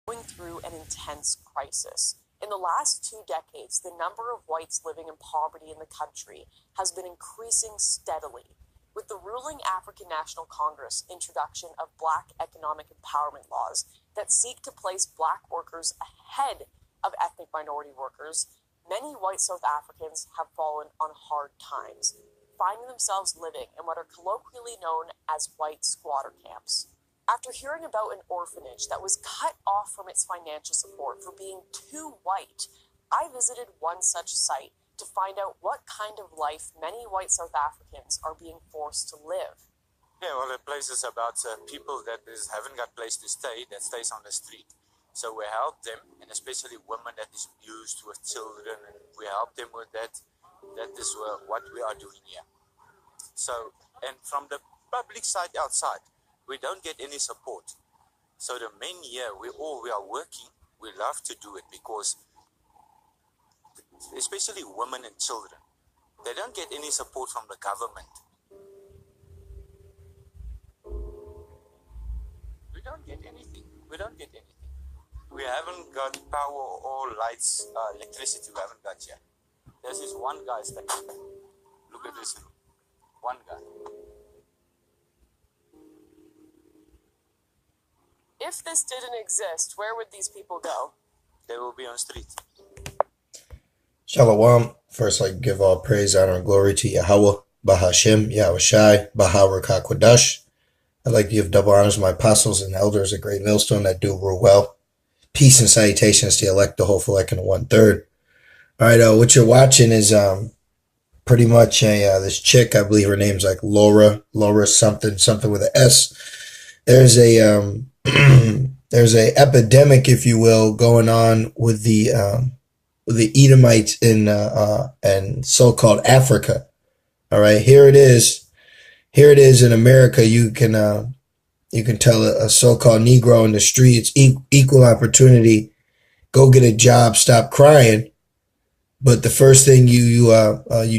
going through an intense crisis. In the last 2 decades, the number of whites living in poverty in the country has been increasing steadily. With the ruling African National Congress introduction of Black economic empowerment laws that seek to place Black workers ahead of ethnic minority workers, many white South Africans have fallen on hard times, finding themselves living in what are colloquially known as white squatter camps. After hearing about an orphanage that was cut off from its financial support for being too white, I visited one such site to find out what kind of life many white South Africans are being forced to live. Yeah, well, the place is about people that haven't got place to stay, that stays on the street. So we help them, and especially women that is abused with children, and we help them with that. That is what we are doing here. So, and from the public side outside, we don't get any support. So the men here, we are working. We love to do it because, especially women and children, they don't get any support from the government. We don't get anything. We haven't got power or lights, electricity. We haven't got yet. There's this one guy standing. Look at this room. One guy. If this didn't exist, where would these people go? They will be on street. Shalom. First, I give all praise, honor, and glory to Yahweh, Bahashem, Yahushai, Baharakah Kodash. I'd like to give double honors to my apostles and elders at Great Millstone that do rule well. Peace and salutations to elect the whole elect and the 1/3. All right, what you're watching is pretty much this chick. I believe her name's like Laura something with an S. There's a there's a epidemic, if you will, going on with the Edomites in so-called Africa. All right, here it is in America. You can tell a so-called Negro in the streets, equal opportunity, go get a job, stop crying. But the first thing you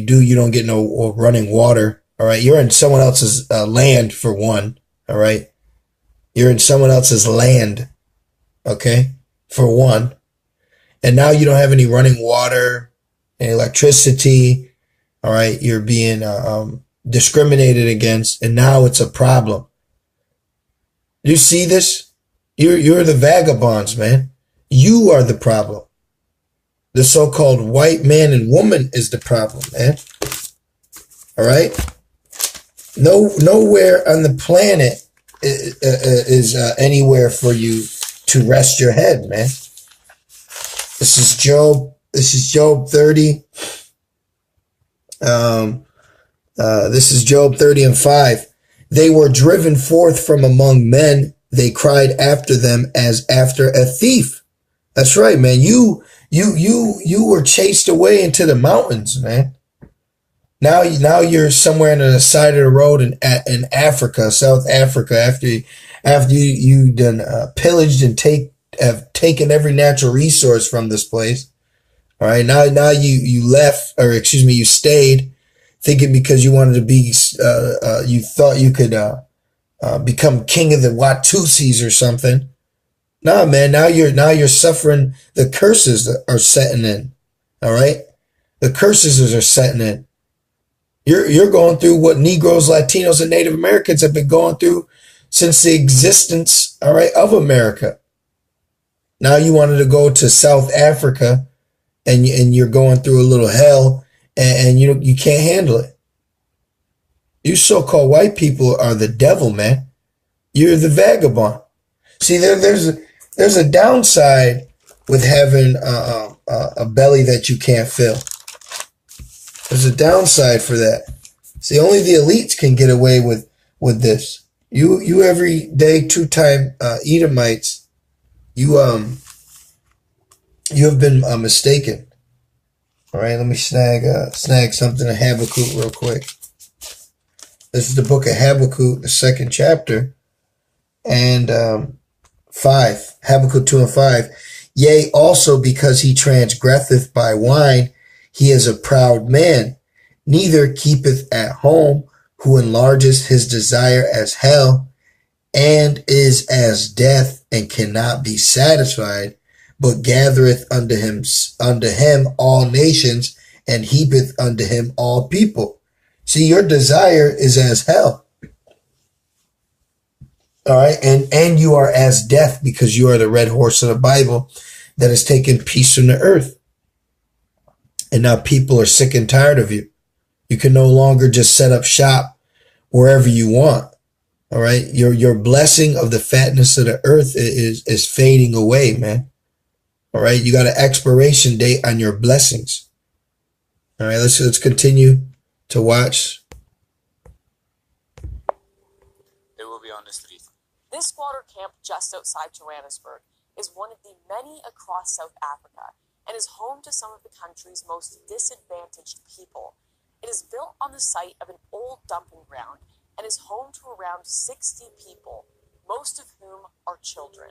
do, you don't get no running water. All right, you're in someone else's land for one. All right. You're in someone else's land, okay, for one. And now you don't have any running water, any electricity, all right? You're being discriminated against, and now it's a problem. You see this? You're the vagabonds, man. You are the problem. The so-called white man and woman is the problem, man. All right? Nowhere on the planet is anywhere for you to rest your head, man. This is Job 30. This is Job 30 and 5. They were driven forth from among men. They cried after them as after a thief. That's right, man. You were chased away into the mountains, man. Now you're somewhere on the side of the road in Africa, South Africa, after you done pillaged and have taken every natural resource from this place. All right, now you left, or excuse me, you stayed, thinking because you wanted to be, you thought you could become king of the Watusis or something. Nah, man, now you're suffering. The curses that are setting in. All right, the curses are setting in. You're going through what Negroes, Latinos, and Native Americans have been going through since the existence, all right, of America. Now you wanted to go to South Africa, and you're going through a little hell, and you can't handle it. You so-called white people are the devil, man. You're the vagabond. See, there's a downside with having a belly that you can't fill. There's a downside for that. See, only the elites can get away with this. You every day two-time Edomites, you have been mistaken. All right, let me snag something in Habakkuk real quick. This is the book of Habakkuk, the 2nd chapter, and 5. Habakkuk 2 and 5. Yea, also because he transgresseth by wine, he is a proud man, neither keepeth at home, who enlarges his desire as hell, and is as death, and cannot be satisfied, but gathereth unto him all nations, and heapeth unto him all people. See, your desire is as hell. All right, and you are as death, because you are the red horse of the Bible that has taken peace from the earth. And now people are sick and tired of you. You can no longer just set up shop wherever you want. All right, your blessing of the fatness of the earth is fading away, man. All right, you got an expiration date on your blessings. All right, let's continue to watch. They will be on the street. This squatter camp just outside Johannesburg is one of the many across South Africa and is home to some of the country's most disadvantaged people. It is built on the site of an old dumping ground and is home to around 60 people, most of whom are children.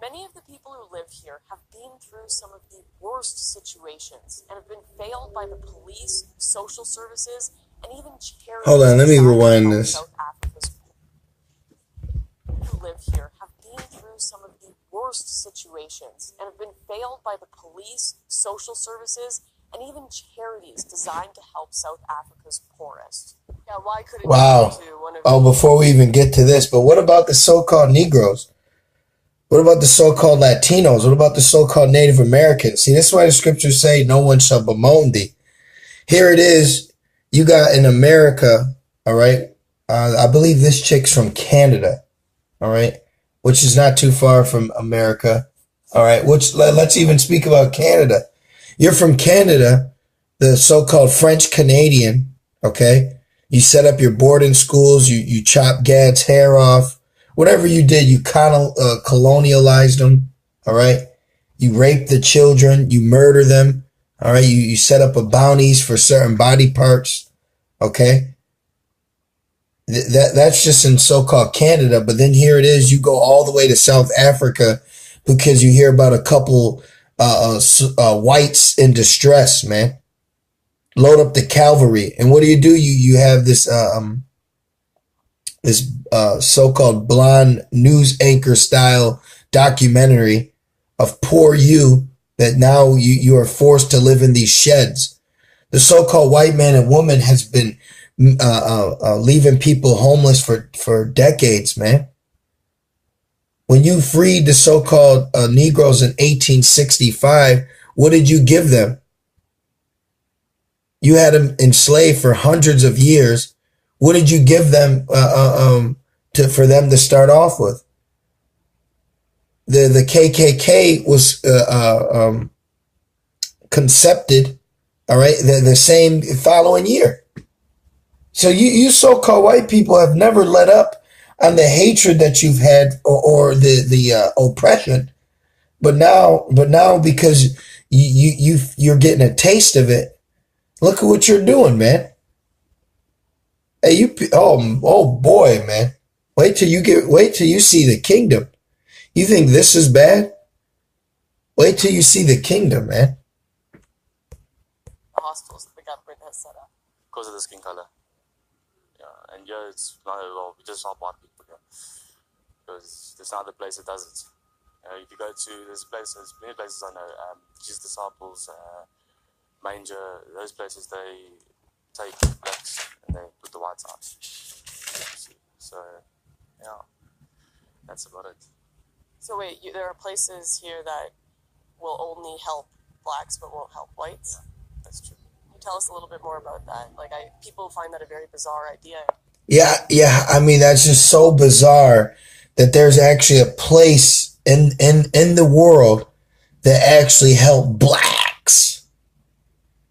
Many of the people who live here have been through some of the worst situations and have been failed by the police, social services, and even charities. Hold on, let me rewind this. South Africa's who live here have been through some of the worst situations and have been failed by the police, social services, and even charities designed to help South Africa's poorest. Yeah, why couldn't you go to one of before we even get to this, but what about the so-called Negroes? What about the so-called Latinos? What about the so-called Native Americans? See, this is why the scriptures say, no one shall bemoan thee. Here it is. You got in America, all right? I believe this chick's from Canada, all right? Which is not too far from America, all right? Let's even speak about Canada. You're from Canada, the so-called French Canadian, okay? You set up your boarding schools. You chop Gad's hair off. Whatever you did, you colonialized them, all right? You rape the children. You murder them, all right? You set up a bounties for certain body parts, okay? That's just in so-called Canada. But then here it is. You go all the way to South Africa because you hear about a couple whites in distress, man. Load up the cavalry. And what do? You have this so-called blonde news anchor style documentary of poor you that now you are forced to live in these sheds. The so-called white man and woman has been leaving people homeless for decades, man. When you freed the so-called Negroes in 1865, what did you give them? You had them enslaved for hundreds of years. What did you give them for them to start off with? The KKK was concepted, all right, the same following year. So you so-called white people have never let up on the hatred that you've had or the oppression, but now because you're getting a taste of it, look at what you're doing, man. Hey, oh boy, man. Wait till you see the kingdom. You think this is bad? Wait till you see the kingdom, man. the hostels that the government has set up? Because of the skin color. Yeah, and yeah, it's not at all. We just not white people here. Because there's no other place that does it. If you go to, there's many places I know, Jesus Disciples, Manger, those places, they take blacks and they put the whites out. So, yeah, that's about it. So wait, there are places here that will only help blacks but won't help whites? Yeah, that's true. Can you tell us a little bit more about that? People find that a very bizarre idea. Yeah. I mean, that's just so bizarre that there's actually a place in the world that actually help blacks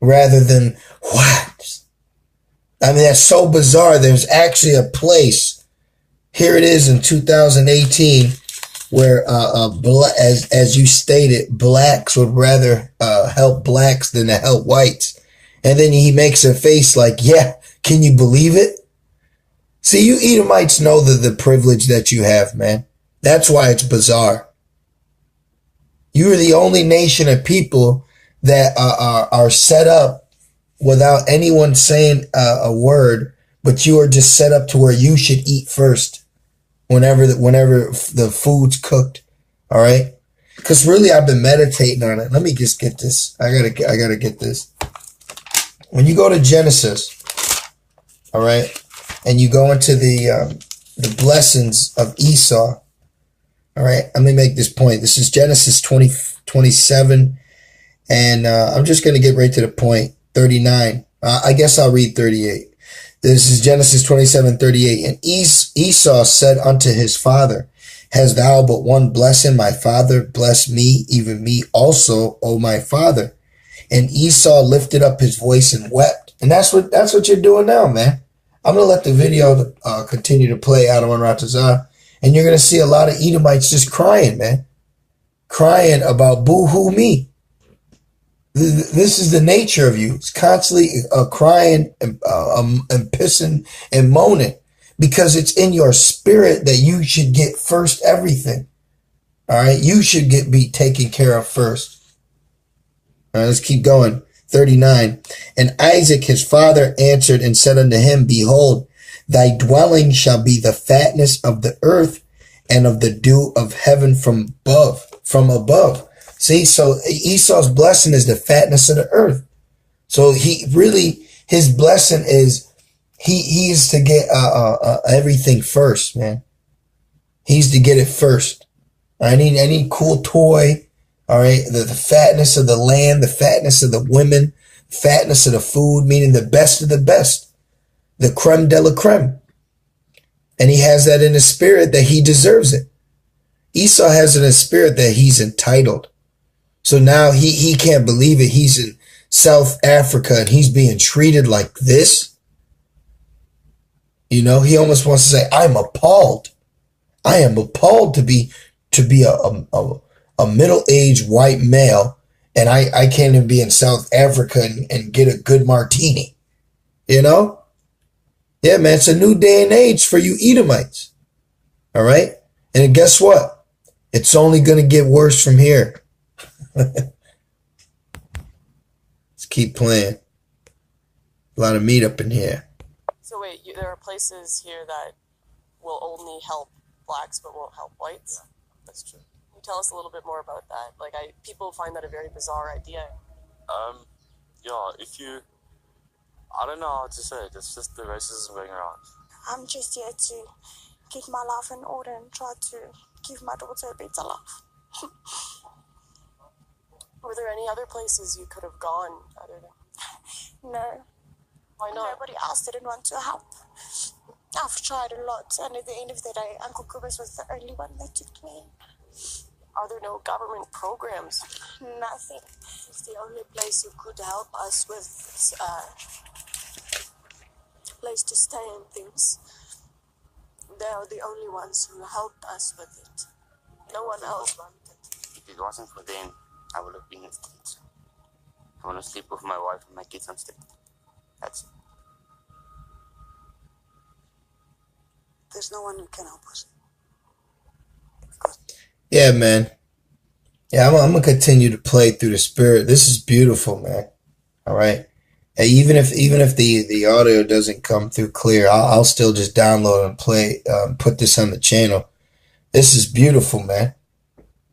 rather than whites. I mean, that's so bizarre. There's actually a place. Here it is in 2018 where, as you stated, blacks would rather help blacks than to help whites. And then he makes a face like, yeah, can you believe it? See, you Edomites know the privilege that you have, man. That's why it's bizarre. You are the only nation of people that are set up without anyone saying a word, but you are just set up to where you should eat first whenever the food's cooked. All right. Because really, I've been meditating on it. Let me just get this. I gotta get this. When you go to Genesis, all right, and you go into the blessings of Esau, all right, let me make this point. This is Genesis 27, and I'm just going to get right to the point. 39. I guess I'll read 38. This is Genesis 27:38. And Esau said unto his father, Hast thou but one blessing, my father? Bless me, even me also, O my father. And Esau lifted up his voice and wept. And that's what you're doing now, man. I'm going to let the video continue to play out on Ratazah. And you're going to see a lot of Edomites just crying, man. Crying about boo-hoo me. This is the nature of you. It's constantly crying and pissing and moaning because it's in your spirit that you should get first everything. All right. You should be taken care of first. All right. Let's keep going. 39. And Isaac his father answered and said unto him, Behold, thy dwelling shall be the fatness of the earth and of the dew of heaven from above. See, so Esau's blessing is the fatness of the earth. So his blessing is, he is to get, everything first, man. He's to get it first. I need any cool toy. All right. The fatness of the land, the fatness of the women, fatness of the food, meaning the best of the best, the creme de la creme. And he has that in his spirit that he deserves it. Esau has it in his spirit that he's entitled. So now he can't believe it. He's in South Africa and he's being treated like this. You know, he almost wants to say, I'm appalled. I am appalled to be a middle-aged white male. And I can't even be in South Africa and get a good martini. You know? Yeah, man, it's a new day and age for you Edomites. All right? And guess what? It's only going to get worse from here. Let's keep playing. A lot of meat up in here. So wait, there are places here that will only help blacks but won't help whites? Yeah, that's true. Can you tell us a little bit more about that? Like, people find that a very bizarre idea. Yeah, I don't know how to say it. It's just the racism going around. I'm just here to get my life in order and try to give my daughter a better life. Were there any other places you could have gone other than? No. Why not? Nobody else didn't want to help. I've tried a lot, and at the end of the day, Uncle Kubus was the only one that took me in. Are there no government programs? Nothing. It's the only place who could help us with place to stay and things. They are the only ones who helped us with it. No one else wanted. If it wasn't for them, I would have been in the streets. I want to sleep with my wife and my kids on street. That's it. There's no one who can help us. Yeah, man. Yeah, I'm going to continue to play through the spirit. This is beautiful, man. All right. And even if the audio doesn't come through clear, I'll still just download and play, put this on the channel. This is beautiful, man.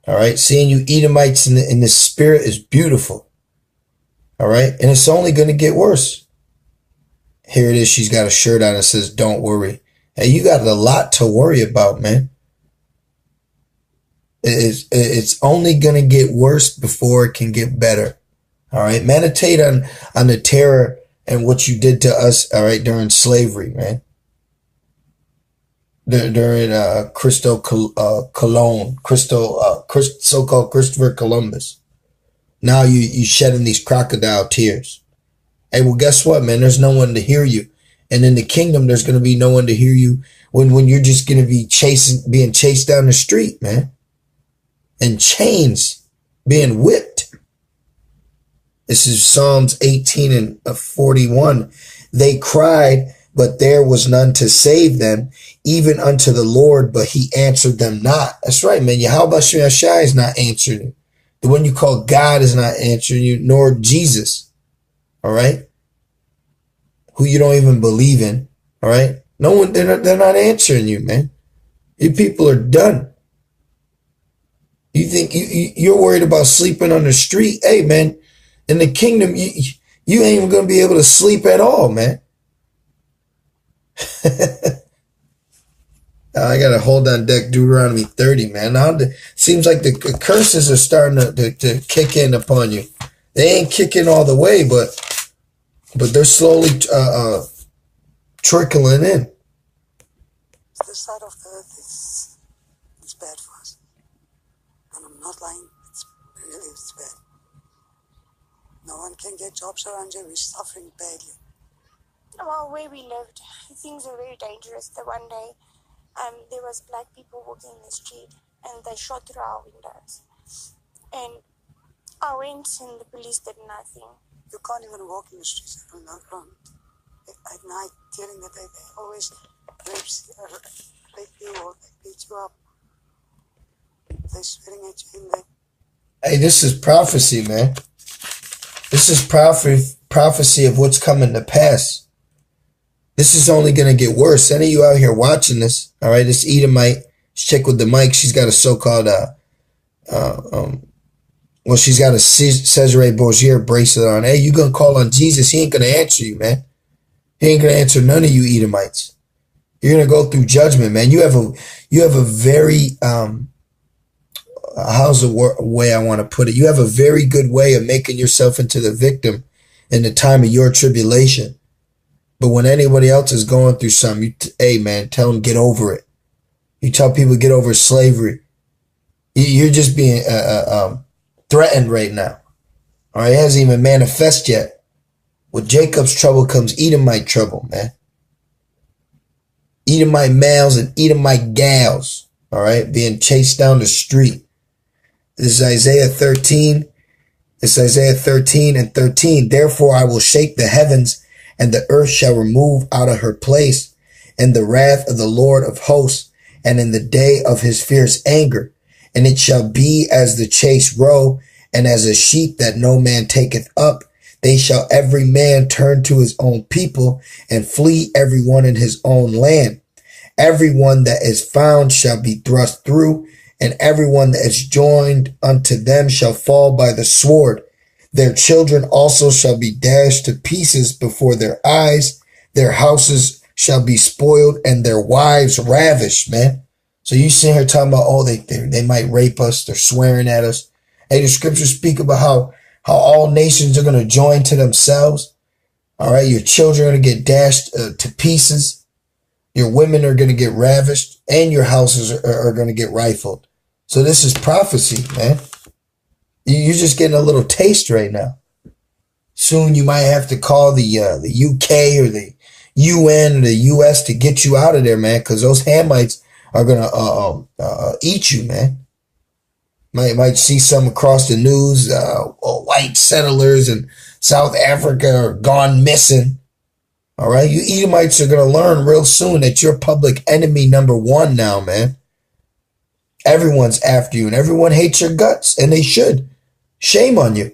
All right. Seeing you Edomites in the spirit is beautiful. All right. And it's only going to get worse. Here it is. She's got a shirt on that says, "Don't worry." Hey, you got a lot to worry about, man. It's only going to get worse before it can get better. All right. Meditate on the terror and what you did to us. All right. During slavery, man. During so-called Christopher Columbus. Now you shedding these crocodile tears. Hey, well, guess what, man? There's no one to hear you. And in the kingdom, there's going to be no one to hear you when you're just going to be being chased down the street, man. In chains, being whipped. This is Psalms 18 and 41. They cried, but there was none to save them, even unto the Lord, but he answered them not. That's right, man. Yahweh Shai is not answering you. The one you call God is not answering you, nor Jesus. All right. who you don't even believe in. All right. No one, they're not answering you, man. You people are done. You think you're worried about sleeping on the street? Hey, man, in the kingdom, you ain't even going to be able to sleep at all, man. I got to hold on deck Deuteronomy 30, man. Now, seems like the curses are starting to kick in upon you. They ain't kicking all the way, but they're slowly trickling in. The side of the earth is bad for us. And I'm not lying. It's bad. No one can get jobs around here. We're suffering badly. Well, where we lived, things were very dangerous. The one day, there was black people walking in the street, and they shot through our windows. And I went, and the police did nothing. You can't even walk in the streets around. At night, during the day, they always rape you or they beat you up. They're swearing at you in there. Hey, this is prophecy, man. This is prophecy of what's coming to pass. This is only going to get worse. Any of you out here watching this, all right, this Edomite, this chick with the mic, she's got a so-called, she's got a Cesare Borgia bracelet on. Hey, you going to call on Jesus, he ain't going to answer you, man. He ain't going to answer none of you Edomites. You're going to go through judgment, man. You have a very, how's the way I want to put it? You have a very good way of making yourself into the victim in the time of your tribulation. But when anybody else is going through something, hey, man, tell them get over it. You tell people get over slavery. You're just being threatened right now. All right, it hasn't even manifest yet. With Jacob's trouble comes Edomite trouble, man. Edomite males and Edomite gals, all right, being chased down the street. This is Isaiah 13. It's Isaiah 13 and 13. Therefore I will shake the heavens, and the earth shall remove out of her place, and the wrath of the Lord of hosts, and in the day of his fierce anger. And it shall be as the chase roe, and as a sheep that no man taketh up. They shall every man turn to his own people, and flee every one in his own land. Every one that is found shall be thrust through, and every one that is joined unto them shall fall by the sword. Their children also shall be dashed to pieces before their eyes. Their houses shall be spoiled, and their wives ravished, man. So you sit here talking about, oh, they might rape us. They're swearing at us. Hey, the scriptures speak about how all nations are going to join to themselves. All right. Your children are going to get dashed to pieces. Your women are going to get ravished, and your houses are going to get rifled. So this is prophecy, man. You're just getting a little taste right now. Soon you might have to call the UK or the UN or the US to get you out of there, man, because those Hamites are going to eat you, man. Might see some across the news, white settlers in South Africa are gone missing. All right, you Edomites are going to learn real soon that you're public enemy number one now, man. Everyone's after you, and everyone hates your guts, and they should. Shame on you.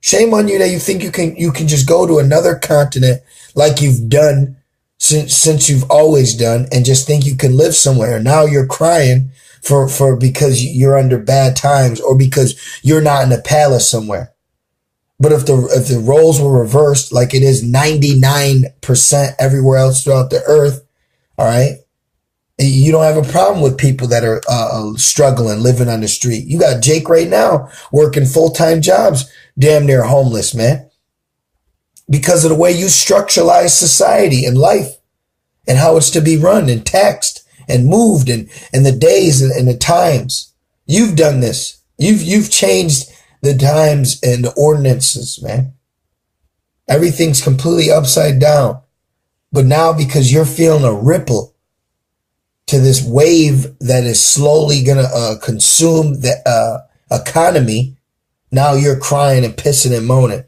Shame on you that you think you can just go to another continent like you've done since you've always done, and just think you can live somewhere. Now you're crying for because you're under bad times, or because you're not in a palace somewhere. But if the roles were reversed, like it is 99% everywhere else throughout the earth, all right, you don't have a problem with people that are struggling, living on the street. You got Jake right now working full-time jobs, damn near homeless, man, because of the way you structuralize society and life and how it's to be run and taxed and moved and the days and the times. You've done this. You've changed the times and the ordinances, man. Everything's completely upside down. But now, because you're feeling a ripple to this wave that is slowly going to consume the economy, now you're crying and pissing and moaning.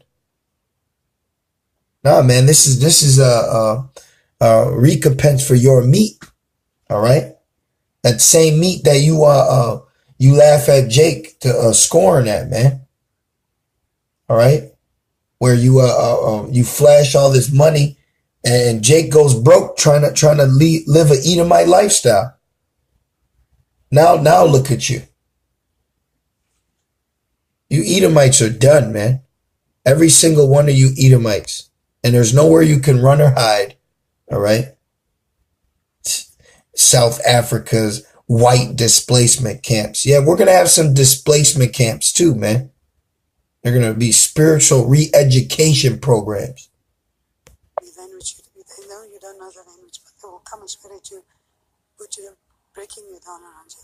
Nah, man, this is a recompense for your meat. All right, that same meat that you laugh at Jake to scoring at, man. All right, where you flash all this money And Jake goes broke trying to live an Edomite lifestyle. Now look at you. You Edomites are done, man. Every single one of you Edomites. And there's nowhere you can run or hide. All right? South Africa's white displacement camps. Yeah, we're going to have some displacement camps too, man. They're going to be spiritual re-education programs. They know you don't know the language, but they will come and swear at you, put you, breaking you down around you.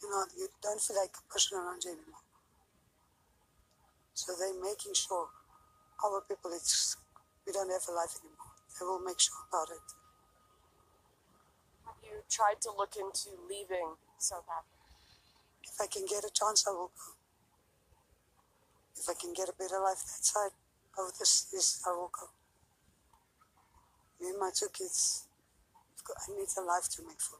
You know, you don't feel like a person around you anymore. So they're making sure our people, we don't have a life anymore. They will make sure about it. Have you tried to look into leaving South Africa? If I can get a chance, I will go. If I can get a better life that side of this, I will go. Me and my 2 kids, I need a life to make for.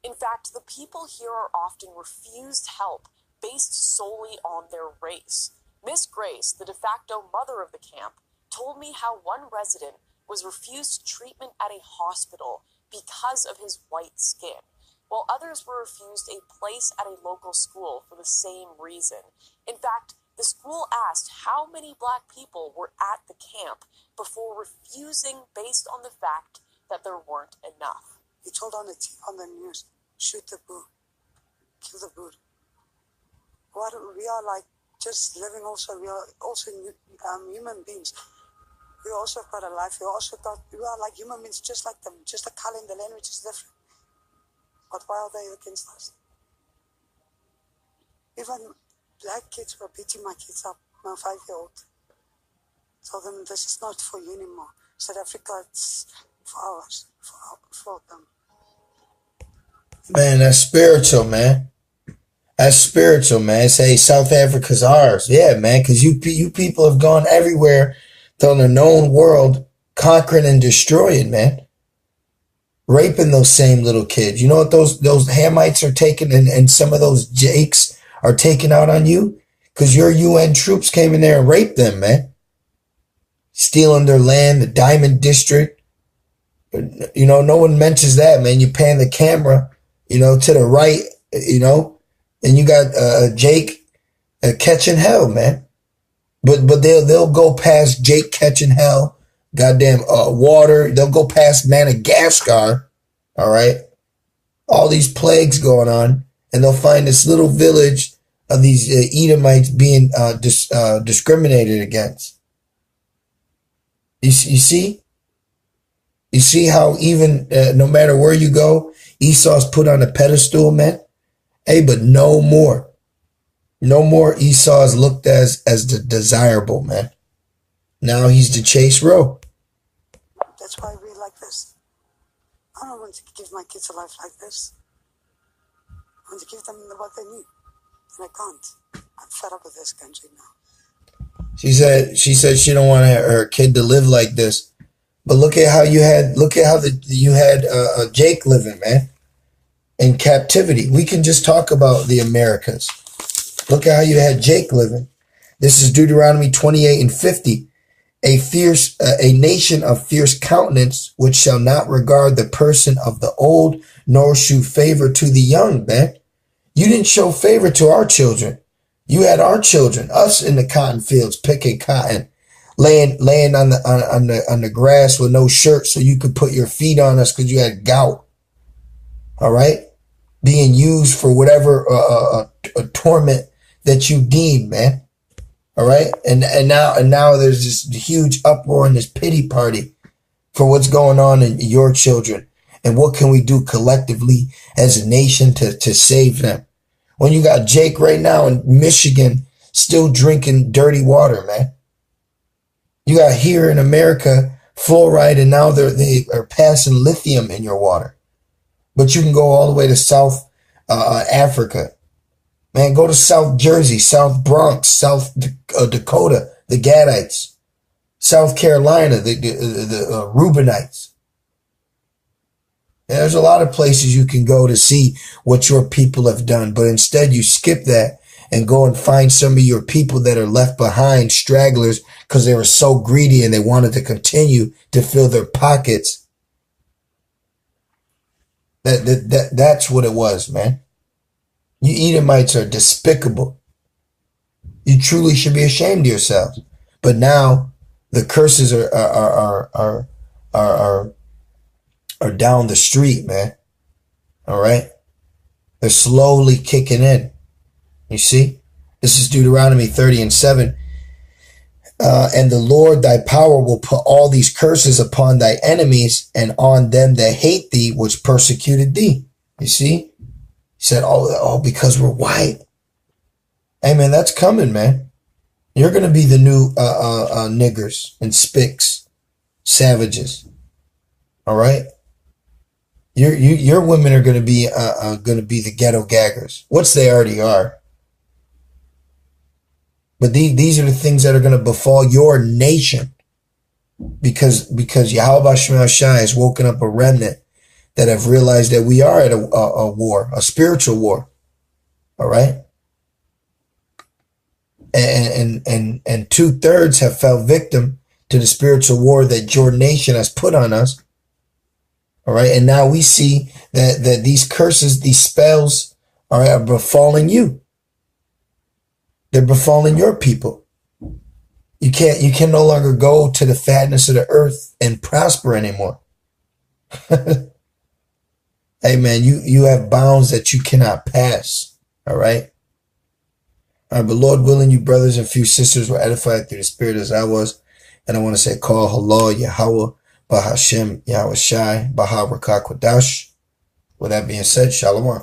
In fact, the people here are often refused help based solely on their race. Miss Grace, the de facto mother of the camp, told me how one resident was refused treatment at a hospital because of his white skin, while others were refused a place at a local school for the same reason. In fact, the school asked how many black people were at the camp before refusing based on the fact that there weren't enough. He told on the news, shoot the bull, kill the bull. What we are like, just living also, we are also human beings. We also got a life, we are like human beings just like them, just the color and the language is different. But why are they against us? Even black kids were beating my kids up, my 5-year-old. Told them this is not for you anymore. South Africa, it's for ours, for them. Man, that's spiritual, man. That's spiritual, man. Say South Africa's ours. Yeah, man, because you people have gone everywhere to the known world, conquering and destroying, man. Raping those same little kids. You know what those Hamites are taking and some of those Jakes are taking out on you? Because your UN troops came in there and raped them, man. Stealing their land, the Diamond District. You know, no one mentions that, man. You pan the camera, you know, to the right, you know, and you got Jake catching hell, man. But they'll go past Jake catching hell, goddamn water. They'll go past Madagascar, all right? All these plagues going on, and they'll find this little village of these Edomites being discriminated against. You see? You see how even no matter where you go, Esau's put on a pedestal, man? Hey, but no more. No more Esau is looked as the desirable, man. Now he's the chase row. That's why we're like this. I don't want to give my kids a life like this. I want to give them what they need. And I can't. I'm fed up with this country now. She said she don't want her kid to live like this. But look at how you had Jake living, man, in captivity. We can just talk about the Americas. Look at how you had Jake living. This is Deuteronomy 28:50. A nation of fierce countenance, which shall not regard the person of the old, nor shew favor to the young, man. You didn't show favor to our children. You had our children, us in the cotton fields, picking cotton, laying on the grass with no shirt so you could put your feet on us because you had gout. All right? Being used for whatever a torment that you deemed, man. All right? And now there's this huge uproar and this pity party for what's going on in your children. And what can we do collectively as a nation to save them? When you got Jake right now in Michigan still drinking dirty water, man. You got here in America fluoride, and now they are passing lithium in your water. But you can go all the way to South Africa. Man, go to South Jersey, South Bronx, South Dakota, the Gadites. South Carolina, the Reubenites. And there's a lot of places you can go to see what your people have done, but instead you skip that and go and find some of your people that are left behind, stragglers, because they were so greedy and they wanted to continue to fill their pockets. That's what it was, man. You Edomites are despicable. You truly should be ashamed of yourselves. But now the curses are down the street, man. All right? They're slowly kicking in. You see? This is Deuteronomy 30:7. And the Lord thy power will put all these curses upon thy enemies and on them that hate thee, which persecuted thee. You see? He said, oh, because we're white. Hey, man, that's coming, man. You're going to be the new niggers and spics, savages. All right? Your women are going to be the ghetto gaggers, which they already are. But these are the things that are going to befall your nation, because Yahweh Shema Shai has woken up a remnant that have realized that we are at a war, a spiritual war. All right. And 2/3 have fell victim to the spiritual war that your nation has put on us. All right. And now we see that these curses, these spells are befalling you. They're befalling your people. You can no longer go to the fatness of the earth and prosper anymore. Hey, man, you have bounds that you cannot pass. All right. All right, but Lord willing, you brothers and few sisters were edified through the Spirit as I was. And I want to say, call Halal, Yahweh, Bahashem, Yahweh Shai, Baha Rakah Kodash. With that being said, Shalom.